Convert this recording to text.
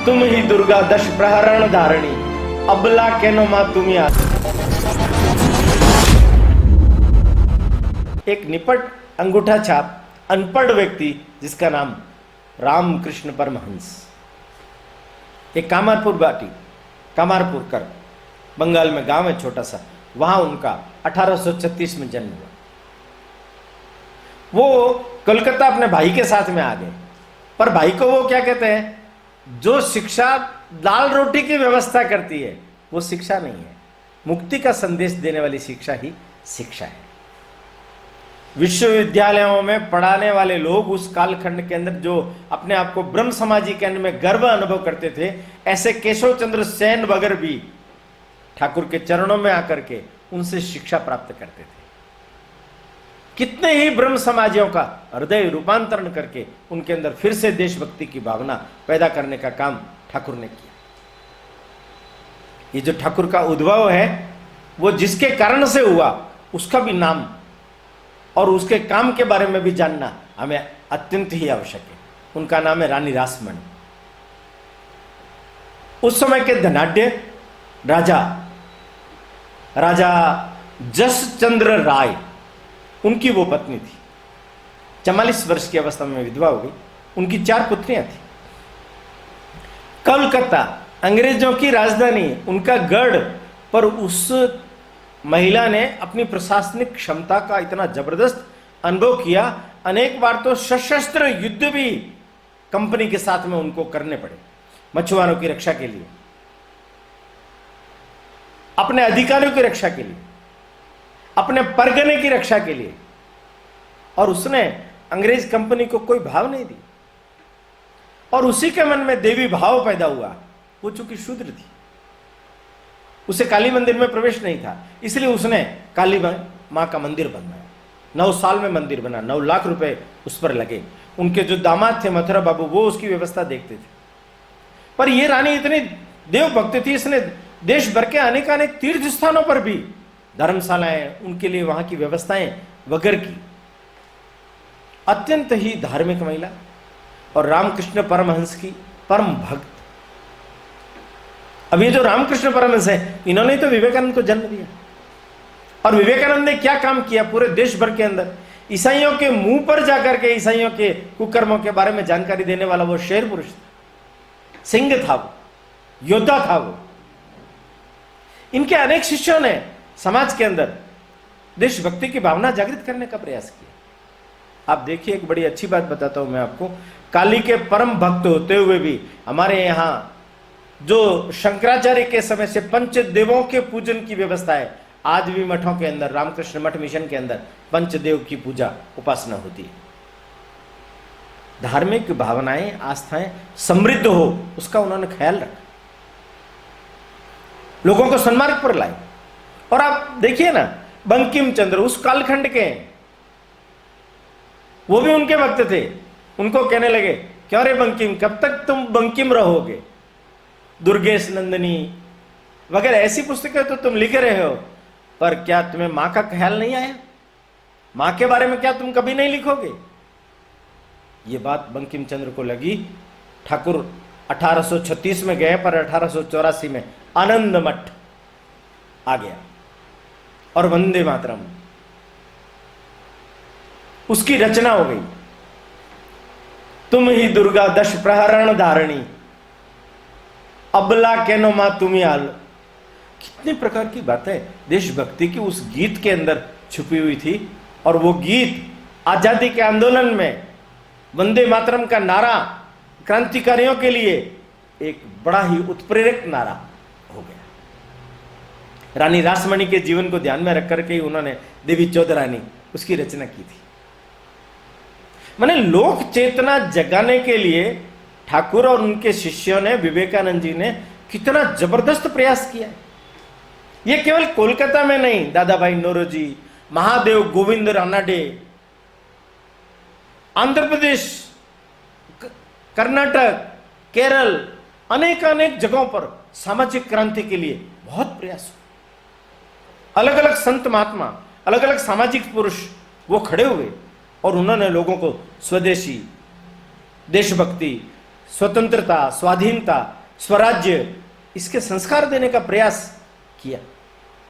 तुम ही दुर्गा दश प्रहरण धारणी, अबला केनो मां तुम्ही आ। एक निपट अंगूठा छाप अनपढ़ व्यक्ति जिसका नाम रामकृष्ण परमहंस, एक कामारपुर बाटी, कामारपुर कर बंगाल में गांव है छोटा सा, वहां उनका 1836 में जन्म हुआ। वो कोलकाता अपने भाई के साथ में आ गए, पर भाई को वो क्या कहते हैं, जो शिक्षा दाल रोटी की व्यवस्था करती है वो शिक्षा नहीं है, मुक्ति का संदेश देने वाली शिक्षा ही शिक्षा है। विश्वविद्यालयों में पढ़ाने वाले लोग उस कालखंड के अंदर जो अपने आप को ब्रह्म समाजी के में गर्व अनुभव करते थे, ऐसे केशव चंद्र सेन वगैरह भी ठाकुर के चरणों में आकर के उनसे शिक्षा प्राप्त करते थे। कितने ही ब्रह्म समाजियों का हृदय रूपांतरण करके उनके अंदर फिर से देशभक्ति की भावना पैदा करने का काम ठाकुर ने किया। ये जो ठाकुर का उद्भव है वो जिसके कारण से हुआ उसका भी नाम और उसके काम के बारे में भी जानना हमें अत्यंत ही आवश्यक है। उनका नाम है रानी रासमणी। उस समय के धनाढ्य राजा जसचंद्र राय, उनकी वो पत्नी थी। 44 वर्ष की अवस्था में विधवा हो गई। उनकी 4 पुत्रियां थी। कलकत्ता अंग्रेजों की राजधानी, उनका गढ़, पर उस महिला ने अपनी प्रशासनिक क्षमता का इतना जबरदस्त अनुभव किया। अनेक बार तो सशस्त्र युद्ध भी कंपनी के साथ में उनको करने पड़े, मछुआरों की रक्षा के लिए, अपने अधिकारियों की रक्षा के लिए, अपने परगने की रक्षा के लिए। और उसने अंग्रेज कंपनी को कोई भाव नहीं दी, और उसी के मन में देवी भाव पैदा हुआ। वो चूंकि शूद्र थी, उसे काली मंदिर में प्रवेश नहीं था, इसलिए उसने काली मां का मंदिर बनवाया। 9 साल में मंदिर बना, 9 लाख रुपए उस पर लगे। उनके जो दामाद थे मथुरा बाबू, वो उसकी व्यवस्था देखते थे। पर यह रानी इतनी देव भक्त थी, इसने देश भर के अनेक तीर्थ स्थानों पर भी धर्मशालाएं, उनके लिए वहां की व्यवस्थाएं वगैरह की। अत्यंत ही धार्मिक महिला और रामकृष्ण परमहंस की परम भक्त। अब ये जो रामकृष्ण परमहंस है, इन्होंने तो विवेकानंद को जन्म दिया। और विवेकानंद ने क्या काम किया पूरे देश भर के अंदर, ईसाइयों के मुंह पर जाकर के ईसाइयों के कुकर्मों के बारे में जानकारी देने वाला वो शेर पुरुष था, सिंह था, वो योद्धा था। वो इनके अनेक शिष्यों ने समाज के अंदर देशभक्ति की भावना जागृत करने का प्रयास किया। आप देखिए, एक बड़ी अच्छी बात बताता हूं मैं आपको। काली के परम भक्त होते हुए भी हमारे यहां जो शंकराचार्य के समय से पंचदेवों के पूजन की व्यवस्था है, आज भी मठों के अंदर, रामकृष्ण मठ मिशन के अंदर पंचदेव की पूजा उपासना होती है। धार्मिक भावनाएं, आस्थाएं समृद्ध हो, उसका उन्होंने ख्याल रखा, लोगों को सन्मार्ग पर लाए। और आप देखिए ना, बंकिम चंद्र उस कालखंड के, वो भी उनके भक्त थे। उनको कहने लगे, क्यों रे बंकिम, कब तक तुम बंकिम रहोगे? दुर्गेश नंदिनी वगैरह ऐसी पुस्तकें तो तुम लिख रहे हो, पर क्या तुम्हें मां का ख्याल नहीं आया? मां के बारे में क्या तुम कभी नहीं लिखोगे? ये बात बंकिम चंद्र को लगी। ठाकुर 1836 में गए, पर 1884 में आनंद मठ आ गया और वंदे मातरम उसकी रचना हो गई। तुम ही दुर्गा दश प्रहरण धारणी, अबला केनो मां तुम्ही आलो। कितने प्रकार की बातें देशभक्ति की उस गीत के अंदर छुपी हुई थी। और वो गीत आजादी के आंदोलन में वंदे मातरम का नारा क्रांतिकारियों के लिए एक बड़ा ही उत्प्रेरक नारा हो गया। रानी रासमणी के जीवन को ध्यान में रख करके ही उन्होंने देवी चौधरानी उसकी रचना की थी। माने लोक चेतना जगाने के लिए ठाकुर और उनके शिष्यों ने, विवेकानंद जी ने कितना जबरदस्त प्रयास किया। ये केवल कोलकाता में नहीं, दादा भाई नौरोजी, महादेव गोविंद रानाडे, आंध्र प्रदेश, कर्नाटक, केरल, अनेक जगहों पर सामाजिक क्रांति के लिए बहुत प्रयास हुआ। अलग अलग संत महात्मा, अलग अलग सामाजिक पुरुष वो खड़े हुए और उन्होंने लोगों को स्वदेशी, देशभक्ति, स्वतंत्रता, स्वाधीनता, स्वराज्य, इसके संस्कार देने का प्रयास किया।